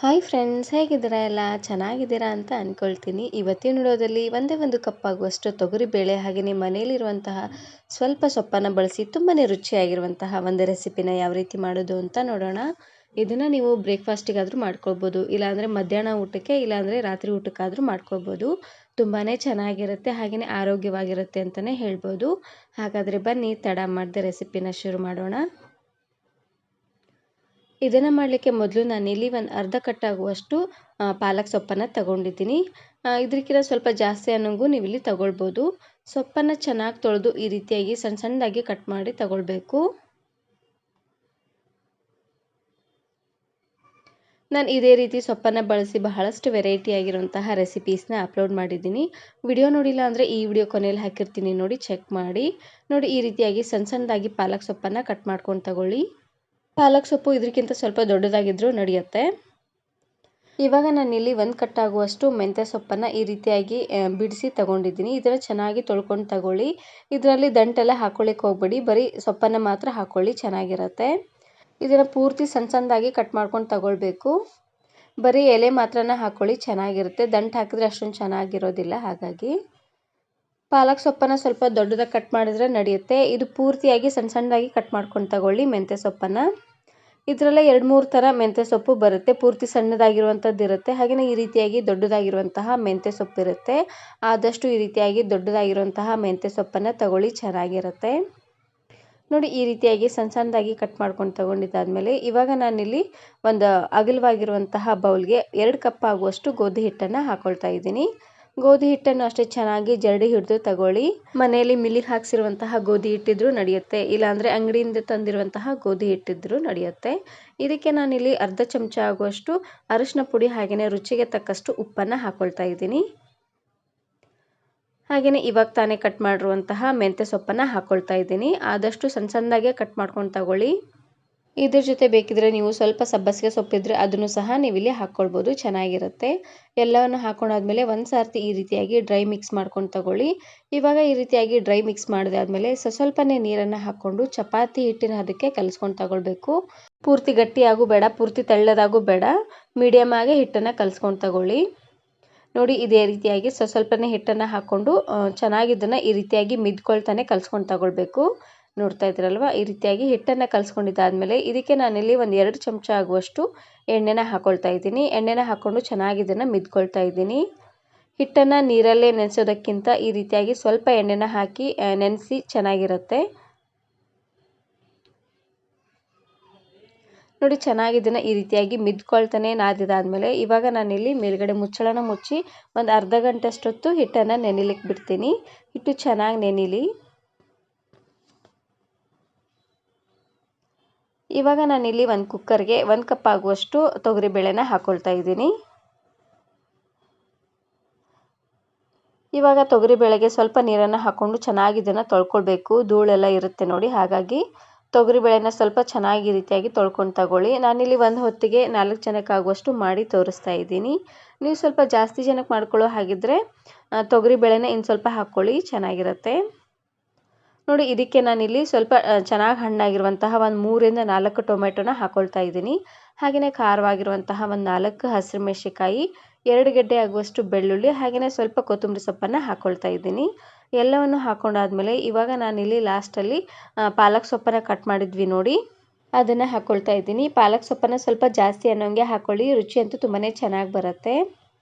Hi friends, ಹೇಗಿದ್ದೀರಾ? ಎಲ್ಲ ಚೆನ್ನಾಗಿದ್ದೀರಾ ಅಂತ ಅಂದ್ಕೊಳ್ತೀನಿ. ಇವತ್ತಿನ ವಿಡಿಯೋದಲ್ಲಿ ಒಂದೇ ಒಂದು ಕಪ್ ಆಗುವಷ್ಟು ತೊಗರಿಬೇಳೆ ಹಾಗೆಯೇ ಮನೆಯಲ್ಲಿರುವಂತಹ ಸ್ವಲ್ಪ ಸೊಪ್ಪನ್ನು ಬಳಸಿ ತುಂಬಾ ರುಚಿಯಾಗಿರುವಂತಹ ಒಂದು ರೆಸಿಪಿನ ಯಾವ ರೀತಿ ಮಾಡೋದು ಅಂತ ನೋಡೋಣ. ಇದನ್ನು ನೀವು ಬ್ರೇಕ್ಫಾಸ್ಟಿಗಾದರೂ ಮಾಡ್ಕೊಳ್ಬೋದು, ಇಲ್ಲಾಂದರೆ ಮಧ್ಯಾಹ್ನ ಊಟಕ್ಕೆ, ಇಲ್ಲಾಂದರೆ ರಾತ್ರಿ ಊಟಕ್ಕಾದರೂ ಮಾಡ್ಕೊಳ್ಬೋದು. ತುಂಬಾ ಚೆನ್ನಾಗಿರುತ್ತೆ, ಹಾಗೆಯೇ ಆರೋಗ್ಯವಾಗಿರುತ್ತೆ ಅಂತಲೇ ಹೇಳ್ಬೋದು. ಹಾಗಾದರೆ ಬನ್ನಿ ತಡ ಮಾಡದೆ ರೆಸಿಪಿನ ಶುರು ಮಾಡೋಣ. ಇದನ್ನು ಮಾಡಲಿಕ್ಕೆ ಮೊದಲು ನಾನಿಲ್ಲಿ ಒಂದು ಅರ್ಧ ಕಟ್ಟಾಗುವಷ್ಟು ಪಾಲಕ್ ಸೊಪ್ಪನ್ನು ತಗೊಂಡಿದ್ದೀನಿ. ಇದಕ್ಕಿಂತ ಸ್ವಲ್ಪ ಜಾಸ್ತಿ ಅನ್ನೋಂಗೂ ನೀವು ಇಲ್ಲಿ ತಗೊಳ್ಬೋದು. ಸೊಪ್ಪನ್ನು ಚೆನ್ನಾಗಿ ತೊಳೆದು ಈ ರೀತಿಯಾಗಿ ಸಣ್ಣ ಸಣ್ಣದಾಗಿ ಕಟ್ ಮಾಡಿ ತಗೊಳ್ಬೇಕು. ನಾನು ಇದೇ ರೀತಿ ಸೊಪ್ಪನ್ನು ಬಳಸಿ ಬಹಳಷ್ಟು ವೆರೈಟಿ ಆಗಿರುವಂತಹ ರೆಸಿಪೀಸ್ನ ಅಪ್ಲೋಡ್ ಮಾಡಿದ್ದೀನಿ. ವಿಡಿಯೋ ನೋಡಿಲ್ಲ ಅಂದರೆ ಈ ವಿಡಿಯೋ ಕೊನೆಯಲ್ಲಿ ಹಾಕಿರ್ತೀನಿ, ನೋಡಿ ಚೆಕ್ ಮಾಡಿ. ನೋಡಿ, ಈ ರೀತಿಯಾಗಿ ಸಣ್ಣ ಸಣ್ಣದಾಗಿ ಪಾಲಕ್ ಸೊಪ್ಪನ್ನು ಕಟ್ ಮಾಡ್ಕೊಂಡು ತಗೊಳ್ಳಿ. ಪಾಲಕ್ ಸೊಪ್ಪು ಇದಕ್ಕಿಂತ ಸ್ವಲ್ಪ ದೊಡ್ಡದಾಗಿದ್ದರೂ ನಡೆಯುತ್ತೆ. ಇವಾಗ ನಾನಿಲ್ಲಿ ಒಂದು ಕಟ್ಟಾಗುವಷ್ಟು ಮೆಂತ್ಯ ಸೊಪ್ಪನ್ನು ಈ ರೀತಿಯಾಗಿ ಬಿಡಿಸಿ ತಗೊಂಡಿದ್ದೀನಿ. ಇದನ್ನು ಚೆನ್ನಾಗಿ ತೊಳ್ಕೊಂಡು ತಗೊಳ್ಳಿ. ಇದರಲ್ಲಿ ದಂಟೆಲ್ಲ ಹಾಕೊಳ್ಳಿಕ್ಕೆ ಹೋಗ್ಬೇಡಿ, ಬರೀ ಸೊಪ್ಪನ್ನು ಮಾತ್ರ ಹಾಕ್ಕೊಳ್ಳಿ, ಚೆನ್ನಾಗಿರುತ್ತೆ. ಇದನ್ನು ಪೂರ್ತಿ ಸಣ್ಣ ಸಣ್ಣದಾಗಿ ಕಟ್ ಮಾಡ್ಕೊಂಡು ತಗೊಳ್ಬೇಕು. ಬರೀ ಎಲೆ ಮಾತ್ರನ ಹಾಕ್ಕೊಳ್ಳಿ, ಚೆನ್ನಾಗಿರುತ್ತೆ. ದಂಟು ಹಾಕಿದ್ರೆ ಅಷ್ಟೊಂದು ಚೆನ್ನಾಗಿರೋದಿಲ್ಲ. ಹಾಗಾಗಿ ಪಾಲಕ್ ಸೊಪ್ಪನ್ನು ಸ್ವಲ್ಪ ದೊಡ್ಡದಾಗಿ ಕಟ್ ಮಾಡಿದ್ರೆ ನಡೆಯುತ್ತೆ. ಇದು ಪೂರ್ತಿಯಾಗಿ ಸಣ್ಣ ಸಣ್ಣದಾಗಿ ಕಟ್ ಮಾಡ್ಕೊಂಡು ತಗೊಳ್ಳಿ ಮೆಂತ್ಯ ಸೊಪ್ಪನ್ನು. ಇದರಲ್ಲೇ 2-3 ಥರ ಮೆಂತ್ಯ ಸೊಪ್ಪು ಬರುತ್ತೆ. ಪೂರ್ತಿ ಸಣ್ಣದಾಗಿರುವಂಥದ್ದು ಇರುತ್ತೆ, ಹಾಗೆಯೇ ಈ ರೀತಿಯಾಗಿ ದೊಡ್ಡದಾಗಿರುವಂತಹ ಮೆಂತ್ಯ ಸೊಪ್ಪು ಇರುತ್ತೆ. ಆದಷ್ಟು ಈ ರೀತಿಯಾಗಿ ದೊಡ್ಡದಾಗಿರುವಂತಹ ಮೆಂತ್ಯ ಸೊಪ್ಪನ್ನು ತಗೊಳ್ಳಿ, ಚೆನ್ನಾಗಿರುತ್ತೆ. ನೋಡಿ, ಈ ರೀತಿಯಾಗಿ ಸಣ್ಣ ಸಣ್ಣದಾಗಿ ಕಟ್ ಮಾಡ್ಕೊಂಡು ತಗೊಂಡಿದ್ದಾದಮೇಲೆ ಇವಾಗ ನಾನಿಲ್ಲಿ ಒಂದು ಅಗಲವಾಗಿರುವಂತಹ ಬೌಲ್ಗೆ 2 ಕಪ್ ಆಗುವಷ್ಟು ಗೋಧಿ ಹಿಟ್ಟನ್ನು ಹಾಕ್ಕೊಳ್ತಾ ಇದ್ದೀನಿ. ಗೋಧಿ ಹಿಟ್ಟನ್ನು ಅಷ್ಟೇ ಚೆನ್ನಾಗಿ ಜರಡಿ ಹಿಡಿದು ತಗೊಳ್ಳಿ. ಮನೆಯಲ್ಲಿ ಮಿಲ್ಲಿಗೆ ಹಾಕ್ಸಿರುವಂತಹ ಗೋಧಿ ಹಿಟ್ಟಿದ್ರೂ ನಡೆಯುತ್ತೆ, ಇಲ್ಲಾಂದರೆ ಅಂಗಡಿಯಿಂದ ತಂದಿರುವಂತಹ ಗೋಧಿ ಹಿಟ್ಟಿದ್ರೂ ನಡೆಯುತ್ತೆ. ಇದಕ್ಕೆ ನಾನಿಲ್ಲಿ ಅರ್ಧ ಚಮಚ ಆಗುವಷ್ಟು ಅರಿಶಿನ ಪುಡಿ ಹಾಗೆಯೇ ರುಚಿಗೆ ತಕ್ಕಷ್ಟು ಉಪ್ಪನ್ನು ಹಾಕ್ಕೊಳ್ತಾ ಇದ್ದೀನಿ. ಹಾಗೆಯೇ ಇವಾಗ ತಾನೇ ಕಟ್ ಮಾಡಿರುವಂತಹ ಮೆಂತ್ಯ ಸೊಪ್ಪನ್ನು ಹಾಕ್ಕೊಳ್ತಾ ಇದ್ದೀನಿ. ಆದಷ್ಟು ಸಣ್ಣ ಸಣ್ಣದಾಗೆ ಕಟ್ ಮಾಡ್ಕೊಂಡು ತಗೊಳ್ಳಿ. ಇದ್ರ ಜೊತೆ ಬೇಕಿದ್ರೆ ನೀವು ಸ್ವಲ್ಪ ಸಬ್ಬಸಿಗೆ ಸೊಪ್ಪಿದ್ರೆ ಅದನ್ನು ಸಹ ನೀವು ಇಲ್ಲಿ ಹಾಕ್ಕೊಳ್ಬೋದು, ಚೆನ್ನಾಗಿರುತ್ತೆ. ಎಲ್ಲವನ್ನು ಹಾಕೊಂಡಾದ್ಮೇಲೆ ಒಂದು ಸಾರ್ತಿ ಈ ರೀತಿಯಾಗಿ ಡ್ರೈ ಮಿಕ್ಸ್ ಮಾಡ್ಕೊಂಡು ತಗೊಳ್ಳಿ. ಇವಾಗ ಈ ರೀತಿಯಾಗಿ ಡ್ರೈ ಮಿಕ್ಸ್ ಮಾಡಿದಾದ್ಮೇಲೆ ಸ್ವಲ್ಪನೇ ನೀರನ್ನು ಹಾಕ್ಕೊಂಡು ಚಪಾತಿ ಹಿಟ್ಟಿನ ಅದಕ್ಕೆ ಕಲಿಸ್ಕೊಂಡು ತಗೊಳ್ಬೇಕು. ಪೂರ್ತಿ ಗಟ್ಟಿಯಾಗೂ ಬೇಡ, ಪೂರ್ತಿ ತೆಳ್ಳದಾಗೂ ಬೇಡ, ಮೀಡಿಯಮ್ ಆಗಿ ಹಿಟ್ಟನ್ನು ಕಲಿಸ್ಕೊಂಡು ತಗೊಳ್ಳಿ. ನೋಡಿ, ಇದೇ ರೀತಿಯಾಗಿ ಸ್ವಲ್ಪನೇ ಹಿಟ್ಟನ್ನು ಹಾಕ್ಕೊಂಡು ಚೆನ್ನಾಗಿ ಇದನ್ನು ಈ ರೀತಿಯಾಗಿ ಮಿದ್ಕೊಳ್ತಾನೆ ಕಲಿಸ್ಕೊಂಡು ತಗೊಳ್ಬೇಕು. ನೋಡ್ತಾ ಇದ್ದೀರಲ್ವ, ಈ ರೀತಿಯಾಗಿ ಹಿಟ್ಟನ್ನು ಕಲಿಸ್ಕೊಂಡಿದ್ದಾದಮೇಲೆ ಇದಕ್ಕೆ ನಾನಿಲ್ಲಿ ಒಂದು 2 ಚಮಚ ಆಗುವಷ್ಟು ಎಣ್ಣೆನ ಹಾಕ್ಕೊಳ್ತಾ ಇದ್ದೀನಿ. ಎಣ್ಣೆನ ಹಾಕ್ಕೊಂಡು ಚೆನ್ನಾಗಿ ಇದನ್ನು ಮಿದ್ಕೊಳ್ತಾ ಇದ್ದೀನಿ. ಹಿಟ್ಟನ್ನು ನೀರಲ್ಲೇ ನೆನೆಸೋದಕ್ಕಿಂತ ಈ ರೀತಿಯಾಗಿ ಸ್ವಲ್ಪ ಎಣ್ಣೆನ ಹಾಕಿ ನೆನೆಸಿ ಚೆನ್ನಾಗಿರುತ್ತೆ. ನೋಡಿ, ಚೆನ್ನಾಗಿ ಇದನ್ನು ಈ ರೀತಿಯಾಗಿ ಮಿದ್ಕೊಳ್ತಾನೆ ನಾದಿದಾದ್ಮೇಲೆ ಇವಾಗ ನಾನಿಲ್ಲಿ ಮೇಲ್ಗಡೆ ಮುಚ್ಚಳನ ಮುಚ್ಚಿ ಒಂದು ಅರ್ಧ ಗಂಟೆ ಅಷ್ಟೊತ್ತು ಹಿಟ್ಟನ್ನು ನೆನಿಲಿಕ್ಕೆ ಬಿಡ್ತೀನಿ. ಹಿಟ್ಟು ಚೆನ್ನಾಗಿ ನೆನಿಲಿ. ಇವಾಗ ನಾನಿಲ್ಲಿ ಒಂದು ಕುಕ್ಕರ್ಗೆ 1 ಕಪ್ ಆಗುವಷ್ಟು ತೊಗರಿಬೇಳೆನ ಹಾಕ್ಕೊಳ್ತಾ ಇದ್ದೀನಿ. ಇವಾಗ ತೊಗರಿಬೇಳೆಗೆ ಸ್ವಲ್ಪ ನೀರನ್ನು ಹಾಕ್ಕೊಂಡು ಚೆನ್ನಾಗಿ ಇದನ್ನು ತೊಳ್ಕೊಳ್ಬೇಕು. ಧೂಳೆಲ್ಲ ಇರುತ್ತೆ ನೋಡಿ, ಹಾಗಾಗಿ ತೊಗರಿಬೇಳೆನ ಸ್ವಲ್ಪ ಚೆನ್ನಾಗಿ ರೀತಿಯಾಗಿ ತೊಳ್ಕೊಂಡು ತಗೊಳ್ಳಿ. ನಾನಿಲ್ಲಿ ಒಂದು ಹೊತ್ತಿಗೆ 4 ಜನಕ್ಕಾಗುವಷ್ಟು ಮಾಡಿ ತೋರಿಸ್ತಾ ಇದ್ದೀನಿ. ನೀವು ಸ್ವಲ್ಪ ಜಾಸ್ತಿ ಜನಕ್ಕೆ ಮಾಡ್ಕೊಳ್ಳೋ ಹಾಗಿದ್ರೆ ತೊಗರಿಬೇಳೆನ ಇನ್ನು ಸ್ವಲ್ಪ ಹಾಕ್ಕೊಳ್ಳಿ, ಚೆನ್ನಾಗಿರುತ್ತೆ. ನೋಡಿ, ಇದಕ್ಕೆ ನಾನಿಲ್ಲಿ ಸ್ವಲ್ಪ ಚೆನ್ನಾಗಿ ಹಣ್ಣಾಗಿರುವಂತಹ ಒಂದು 3-4 ಟೊಮೆಟೊನ ಹಾಕ್ಕೊಳ್ತಾ ಇದ್ದೀನಿ. ಹಾಗೆಯೇ ಖಾರವಾಗಿರುವಂತಹ ಒಂದು 4 ಹಸಿರುಮೆಣಸಿಕಾಯಿ, 2 ಗೆಡ್ಡೆ ಆಗುವಷ್ಟು ಬೆಳ್ಳುಳ್ಳಿ, ಹಾಗೆಯೇ ಸ್ವಲ್ಪ ಕೊತ್ತಂಬರಿ ಸೊಪ್ಪನ್ನು ಹಾಕ್ಕೊಳ್ತಾ ಇದ್ದೀನಿ. ಎಲ್ಲವನ್ನು ಹಾಕ್ಕೊಂಡಾದ್ಮೇಲೆ ಇವಾಗ ನಾನಿಲ್ಲಿ ಲಾಸ್ಟಲ್ಲಿ ಪಾಲಕ್ ಸೊಪ್ಪನ್ನು ಕಟ್ ಮಾಡಿದ್ವಿ ನೋಡಿ, ಅದನ್ನು ಹಾಕ್ಕೊಳ್ತಾ ಇದ್ದೀನಿ. ಪಾಲಕ್ ಸೊಪ್ಪನ್ನು ಸ್ವಲ್ಪ ಜಾಸ್ತಿ ಅನ್ನೋಂಗೆ ಹಾಕ್ಕೊಳ್ಳಿ, ರುಚಿ ಅಂತೂ ತುಂಬಾ ಚೆನ್ನಾಗಿ ಬರುತ್ತೆ.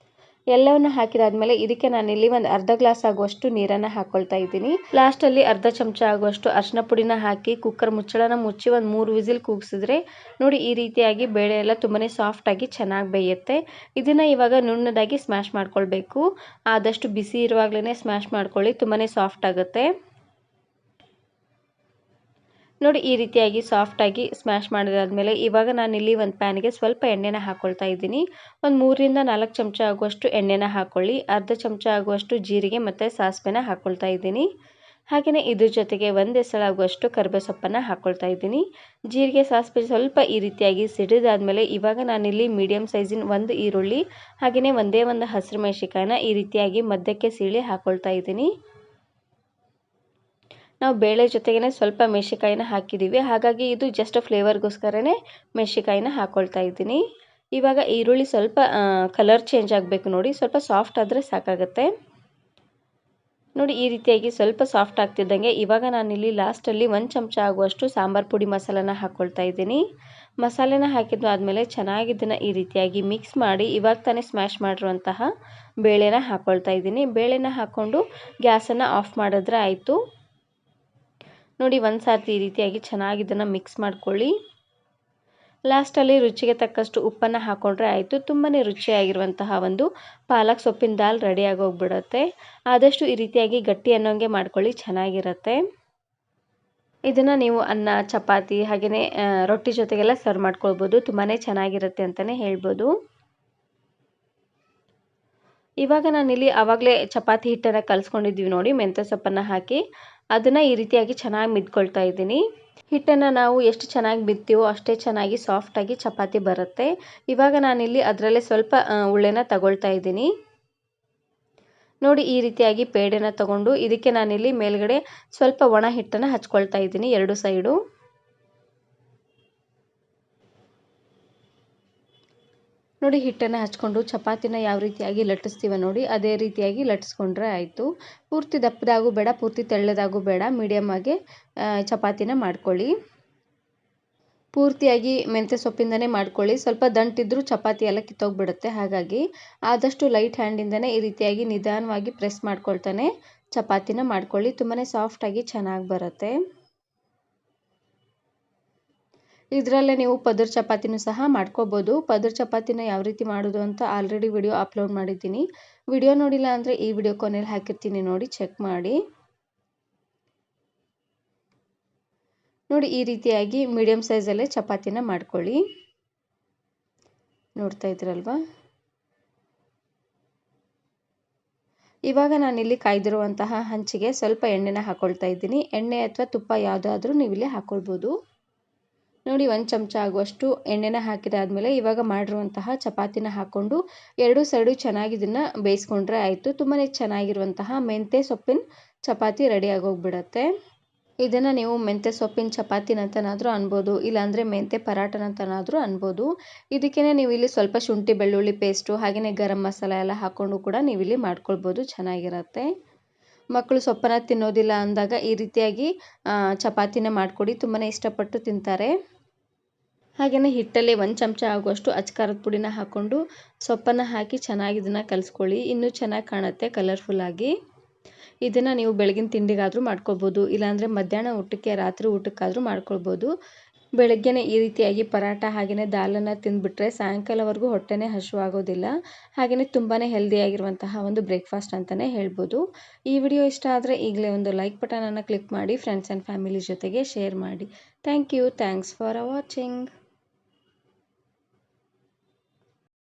ಎಲ್ಲವನ್ನು ಹಾಕಿದಾದ್ಮೇಲೆ ಇದಕ್ಕೆ ನಾನಿಲ್ಲಿ ಒಂದು ಅರ್ಧ ಗ್ಲಾಸ್ ಆಗುವಷ್ಟು ನೀರನ್ನು ಹಾಕ್ಕೊಳ್ತಾ ಇದ್ದೀನಿ. ಲಾಸ್ಟಲ್ಲಿ ಅರ್ಧ ಚಮಚ ಆಗುವಷ್ಟು ಅರಿಶಿನ ಪುಡಿನ ಹಾಕಿ ಕುಕ್ಕರ್ ಮುಚ್ಚಳನ ಮುಚ್ಚಿ ಒಂದು 3 ವಿಸಿಲ್ ಕೂಗಿಸಿದ್ರೆ ನೋಡಿ, ಈ ರೀತಿಯಾಗಿ ಬೇಳೆ ಎಲ್ಲ ತುಂಬಾ ಸಾಫ್ಟಾಗಿ ಚೆನ್ನಾಗಿ ಬೇಯುತ್ತೆ. ಇದನ್ನು ಇವಾಗ ನುಣ್ಣದಾಗಿ ಸ್ಮ್ಯಾಶ್ ಮಾಡ್ಕೊಳ್ಬೇಕು. ಆದಷ್ಟು ಬಿಸಿ ಇರುವಾಗಲೇ ಸ್ಮ್ಯಾಶ್ ಮಾಡ್ಕೊಳ್ಳಿ, ತುಂಬಾ ಸಾಫ್ಟ್ ಆಗುತ್ತೆ. ನೋಡಿ, ಈ ರೀತಿಯಾಗಿ ಸಾಫ್ಟಾಗಿ ಸ್ಮ್ಯಾಶ್ ಮಾಡಿದಾದ್ಮೇಲೆ ಇವಾಗ ನಾನಿಲ್ಲಿ ಒಂದು ಪ್ಯಾನ್ಗೆ ಸ್ವಲ್ಪ ಎಣ್ಣೆನ ಹಾಕ್ಕೊಳ್ತಾ ಇದ್ದೀನಿ. ಒಂದು 3-4 ಚಮಚ ಆಗುವಷ್ಟು ಎಣ್ಣೆನ ಹಾಕ್ಕೊಳ್ಳಿ. ಅರ್ಧ ಚಮಚ ಆಗುವಷ್ಟು ಜೀರಿಗೆ ಮತ್ತು ಸಾಸಿವೆನ ಹಾಕ್ಕೊಳ್ತಾ ಇದ್ದೀನಿ. ಹಾಗೆಯೇ ಇದ್ರ ಜೊತೆಗೆ 1 ಎಸಳಾಗುವಷ್ಟು ಕರಿಬೇವು ಸೊಪ್ಪನ್ನು ಹಾಕ್ಕೊಳ್ತಾ ಇದ್ದೀನಿ. ಜೀರಿಗೆ ಸಾಸಿವೆ ಸ್ವಲ್ಪ ಈ ರೀತಿಯಾಗಿ ಸಿಡಿದಾದ್ಮೇಲೆ ಇವಾಗ ನಾನಿಲ್ಲಿ ಮೀಡಿಯಮ್ ಸೈಜಿನ 1 ಈರುಳ್ಳಿ ಹಾಗೆಯೇ ಒಂದೇ ಒಂದು ಹಸಿರು ಮೆಣಸಿಕಾಯಿನ ಈ ರೀತಿಯಾಗಿ ಮಧ್ಯಕ್ಕೆ ಸೀಳಿ ಹಾಕ್ಕೊಳ್ತಾ ಇದ್ದೀನಿ. ನಾವು ಬೇಳೆ ಜೊತೆಗೇ ಸ್ವಲ್ಪ ಮೆಣಸಿಕಾಯಿನ ಹಾಕಿದ್ದೀವಿ, ಹಾಗಾಗಿ ಇದು ಜಸ್ಟ್ ಫ್ಲೇವರ್ಗೋಸ್ಕರನೇ ಮೆಣಸಿಕಾಯಿನ ಹಾಕ್ಕೊಳ್ತಾ ಇದ್ದೀನಿ. ಇವಾಗ ಈರುಳ್ಳಿ ಸ್ವಲ್ಪ ಕಲರ್ ಚೇಂಜ್ ಆಗಬೇಕು ನೋಡಿ, ಸ್ವಲ್ಪ ಸಾಫ್ಟ್ ಆದರೆ ಸಾಕಾಗುತ್ತೆ ನೋಡಿ. ಈ ರೀತಿಯಾಗಿ ಸ್ವಲ್ಪ ಸಾಫ್ಟ್ ಆಗ್ತಿದ್ದಂಗೆ ಇವಾಗ ನಾನಿಲ್ಲಿ ಲಾಸ್ಟಲ್ಲಿ 1 ಚಮಚ ಆಗುವಷ್ಟು ಸಾಂಬಾರು ಪುಡಿ ಮಸಾಲಾನ ಹಾಕ್ಕೊಳ್ತಾ ಇದ್ದೀನಿ. ಮಸಾಲೆನ ಹಾಕಿದ್ದಾದಮೇಲೆ ಚೆನ್ನಾಗಿ ಇದನ್ನು ಈ ರೀತಿಯಾಗಿ ಮಿಕ್ಸ್ ಮಾಡಿ ಇವಾಗ ತಾನೇ ಸ್ಮ್ಯಾಶ್ ಮಾಡಿರುವಂತಹ ಬೇಳೆನ ಹಾಕ್ಕೊಳ್ತಾ ಇದ್ದೀನಿ. ಬೇಳೆನ ಹಾಕ್ಕೊಂಡು ಗ್ಯಾಸನ್ನು ಆಫ್ ಮಾಡಿದ್ರೆ ಆಯಿತು ನೋಡಿ. ಒಂದು ಸಾರ್ತಿ ಈ ರೀತಿಯಾಗಿ ಚೆನ್ನಾಗಿ ಇದನ್ನು ಮಿಕ್ಸ್ ಮಾಡ್ಕೊಳ್ಳಿ. ಲಾಸ್ಟಲ್ಲಿ ರುಚಿಗೆ ತಕ್ಕಷ್ಟು ಉಪ್ಪನ್ನು ಹಾಕ್ಕೊಂಡ್ರೆ ಆಯಿತು. ತುಂಬಾ ರುಚಿಯಾಗಿರುವಂತಹ ಒಂದು ಪಾಲಕ್ ಸೊಪ್ಪಿನ ದಾಲ್ ರೆಡಿಯಾಗಿ ಹೋಗ್ಬಿಡುತ್ತೆ. ಆದಷ್ಟು ಈ ರೀತಿಯಾಗಿ ಗಟ್ಟಿ ಅನ್ನೋಂಗೆ ಮಾಡ್ಕೊಳ್ಳಿ, ಚೆನ್ನಾಗಿರುತ್ತೆ. ಇದನ್ನು ನೀವು ಅನ್ನ, ಚಪಾತಿ ಹಾಗೆಯೇ ರೊಟ್ಟಿ ಜೊತೆಗೆಲ್ಲ ಸರ್ವ್ ಮಾಡ್ಕೊಳ್ಬೋದು. ತುಂಬಾ ಚೆನ್ನಾಗಿರುತ್ತೆ ಅಂತಲೇ ಹೇಳ್ಬೋದು. ಇವಾಗ ನಾನಿಲ್ಲಿ ಆವಾಗಲೇ ಚಪಾತಿ ಹಿಟ್ಟನ್ನು ಕಲಿಸ್ಕೊಂಡಿದ್ದೀವಿ ನೋಡಿ, ಮೆಂತ್ಯ ಸೊಪ್ಪನ್ನು ಹಾಕಿ ಅದನ್ನು ಈ ರೀತಿಯಾಗಿ ಚೆನ್ನಾಗಿ ಮಿದ್ಕೊಳ್ತಾ ಇದ್ದೀನಿ. ಹಿಟ್ಟನ್ನು ನಾವು ಎಷ್ಟು ಚೆನ್ನಾಗಿ ಮಿದ್ತೀವೋ ಅಷ್ಟೇ ಚೆನ್ನಾಗಿ ಸಾಫ್ಟಾಗಿ ಚಪಾತಿ ಬರುತ್ತೆ. ಇವಾಗ ನಾನಿಲ್ಲಿ ಅದರಲ್ಲೇ ಸ್ವಲ್ಪ ಉಳ್ಳೆನ ತಗೊಳ್ತಾ ಇದ್ದೀನಿ ನೋಡಿ. ಈ ರೀತಿಯಾಗಿ ಪೇಡೆನ ತಗೊಂಡು ಇದಕ್ಕೆ ನಾನಿಲ್ಲಿ ಮೇಲ್ಗಡೆ ಸ್ವಲ್ಪ ಒಣ ಹಿಟ್ಟನ್ನು ಹಚ್ಕೊಳ್ತಾ ಇದ್ದೀನಿ ಎರಡು ಸೈಡು ನೋಡಿ. ಹಿಟ್ಟನ್ನು ಹಚ್ಕೊಂಡು ಚಪಾತಿನ ಯಾವ ರೀತಿಯಾಗಿ ಲಟ್ಟಿಸ್ತೀವ ನೋಡಿ, ಅದೇ ರೀತಿಯಾಗಿ ಲಟ್ಟಿಸ್ಕೊಂಡ್ರೆ ಆಯಿತು. ಪೂರ್ತಿ ದಪ್ಪದಾಗೂ ಬೇಡ, ಪೂರ್ತಿ ತೆಳ್ಳದಾಗೂ ಬೇಡ, ಮೀಡಿಯಮ್ ಆಗಿ ಚಪಾತಿನ ಮಾಡ್ಕೊಳ್ಳಿ. ಪೂರ್ತಿಯಾಗಿ ಮೆಂತ್ಯ ಸೊಪ್ಪಿಂದನೇ ಮಾಡ್ಕೊಳ್ಳಿ. ಸ್ವಲ್ಪ ದಂಟಿದ್ರೂ ಚಪಾತಿ ಎಲ್ಲ ಕಿತ್ತೋಗ್ಬಿಡುತ್ತೆ. ಹಾಗಾಗಿ ಆದಷ್ಟು ಲೈಟ್ ಹ್ಯಾಂಡಿಂದನೇ ಈ ರೀತಿಯಾಗಿ ನಿಧಾನವಾಗಿ ಪ್ರೆಸ್ ಮಾಡ್ಕೊಳ್ತಾನೆ ಚಪಾತಿನ ಮಾಡ್ಕೊಳ್ಳಿ. ತುಂಬಾ ಸಾಫ್ಟಾಗಿ ಚೆನ್ನಾಗಿ ಬರುತ್ತೆ. ಇದರಲ್ಲೇ ನೀವು ಪದರ್ ಚಪಾತಿನೂ ಸಹ ಮಾಡ್ಕೋಬೋದು. ಪದರ್ ಚಪಾತಿನ ಯಾವ ರೀತಿ ಮಾಡೋದು ಅಂತ ಆಲ್ರೆಡಿ ವಿಡಿಯೋ ಅಪ್ಲೋಡ್ ಮಾಡಿದ್ದೀನಿ. ವಿಡಿಯೋ ನೋಡಿಲ್ಲ ಅಂದರೆ ಈ ವಿಡಿಯೋ ಕೊನೆಯಲ್ಲಿ ಹಾಕಿರ್ತೀನಿ ನೋಡಿ, ಚೆಕ್ ಮಾಡಿ ನೋಡಿ. ಈ ರೀತಿಯಾಗಿ ಮೀಡಿಯಮ್ ಸೈಜಲ್ಲೇ ಚಪಾತಿನ ಮಾಡ್ಕೊಳ್ಳಿ. ನೋಡ್ತಾ ಇದ್ದೀರಲ್ವಾ. ಇವಾಗ ನಾನಿಲ್ಲಿ ಕಾಯ್ದಿರುವಂತಹ ಹಂಚಿಗೆ ಸ್ವಲ್ಪ ಎಣ್ಣೆನ ಹಾಕ್ಕೊಳ್ತಾ ಇದ್ದೀನಿ. ಎಣ್ಣೆ ಅಥವಾ ತುಪ್ಪ ಯಾವುದಾದ್ರೂ ನೀವಿಲ್ಲಿ ಹಾಕ್ಕೊಳ್ಬೋದು ನೋಡಿ. 1 ಚಮಚ ಆಗುವಷ್ಟು ಎಣ್ಣೆನ ಹಾಕಿದಾದ್ಮೇಲೆ ಇವಾಗ ಮಾಡಿರುವಂತಹ ಚಪಾತಿನ ಹಾಕ್ಕೊಂಡು ಎರಡೂ ಸೈಡು ಚೆನ್ನಾಗಿ ಇದನ್ನು ಬೇಯಿಸ್ಕೊಂಡ್ರೆ ಆಯಿತು. ತುಂಬಾ ಚೆನ್ನಾಗಿರುವಂತಹ ಮೆಂತ್ಯ ಸೊಪ್ಪಿನ ಚಪಾತಿ ರೆಡಿಯಾಗಿ ಹೋಗ್ಬಿಡತ್ತೆ. ಇದನ್ನು ನೀವು ಮೆಂತ್ಯ ಸೊಪ್ಪಿನ ಚಪಾತಿನಂತನಾದರೂ ಅನ್ಬೋದು, ಇಲ್ಲಾಂದರೆ ಮೆಂತ್ಯ ಪರಾಟನಂತನಾದರೂ ಅನ್ಬೋದು. ಇದಕ್ಕೇ ನೀವು ಇಲ್ಲಿ ಸ್ವಲ್ಪ ಶುಂಠಿ ಬೆಳ್ಳುಳ್ಳಿ ಪೇಸ್ಟು ಹಾಗೆಯೇ ಗರಂ ಮಸಾಲ ಎಲ್ಲ ಹಾಕ್ಕೊಂಡು ಕೂಡ ನೀವಿಲ್ಲಿ ಮಾಡ್ಕೊಳ್ಬೋದು, ಚೆನ್ನಾಗಿರುತ್ತೆ. ಮಕ್ಕಳು ಸೊಪ್ಪನ್ನು ತಿನ್ನೋದಿಲ್ಲ ಅಂದಾಗ ಈ ರೀತಿಯಾಗಿ ಚಪಾತಿನ ಮಾಡಿಕೊಡಿ, ತುಂಬಾ ಇಷ್ಟಪಟ್ಟು ತಿಂತಾರೆ. ಹಾಗೆಯೇ ಹಿಟ್ಟಲ್ಲಿ 1 ಚಮಚ ಆಗುವಷ್ಟು ಅಚ್ಕಾರದ ಪುಡಿನ ಹಾಕ್ಕೊಂಡು ಸೊಪ್ಪನ್ನು ಹಾಕಿ ಚೆನ್ನಾಗಿ ಇದನ್ನು ಕಲಿಸ್ಕೊಳ್ಳಿ. ಇನ್ನೂ ಚೆನ್ನಾಗಿ ಕಾಣುತ್ತೆ ಕಲರ್ಫುಲ್ಲಾಗಿ. ಇದನ್ನು ನೀವು ಬೆಳಗಿನ ತಿಂಡಿಗಾದರೂ ಮಾಡ್ಕೊಳ್ಬೋದು, ಇಲ್ಲಾಂದರೆ ಮಧ್ಯಾಹ್ನ ಊಟಕ್ಕೆ, ರಾತ್ರಿ ಊಟಕ್ಕಾದರೂ ಮಾಡ್ಕೊಳ್ಬೋದು. ಬೆಳಗ್ಗೆನೇ ಈ ರೀತಿಯಾಗಿ ಪರಾಟ ಹಾಗೆಯೇ ದಾಲನ್ನು ತಿಂದುಬಿಟ್ರೆ ಸಾಯಂಕಾಲವರೆಗೂ ಹೊಟ್ಟೆನೇ ಹಸಿವಾಗೋದಿಲ್ಲ. ಹಾಗೆಯೇ ತುಂಬಾ ಹೆಲ್ದಿಯಾಗಿರುವಂತಹ ಒಂದು ಬ್ರೇಕ್ಫಾಸ್ಟ್ ಅಂತಲೇ ಹೇಳ್ಬೋದು. ಈ ವಿಡಿಯೋ ಇಷ್ಟ ಆದರೆ ಈಗಲೇ ಒಂದು ಲೈಕ್ ಬಟನನ್ನು ಕ್ಲಿಕ್ ಮಾಡಿ, ಫ್ರೆಂಡ್ಸ್ ಆ್ಯಂಡ್ ಫ್ಯಾಮಿಲಿ ಜೊತೆಗೆ ಶೇರ್ ಮಾಡಿ. Thanks for watching.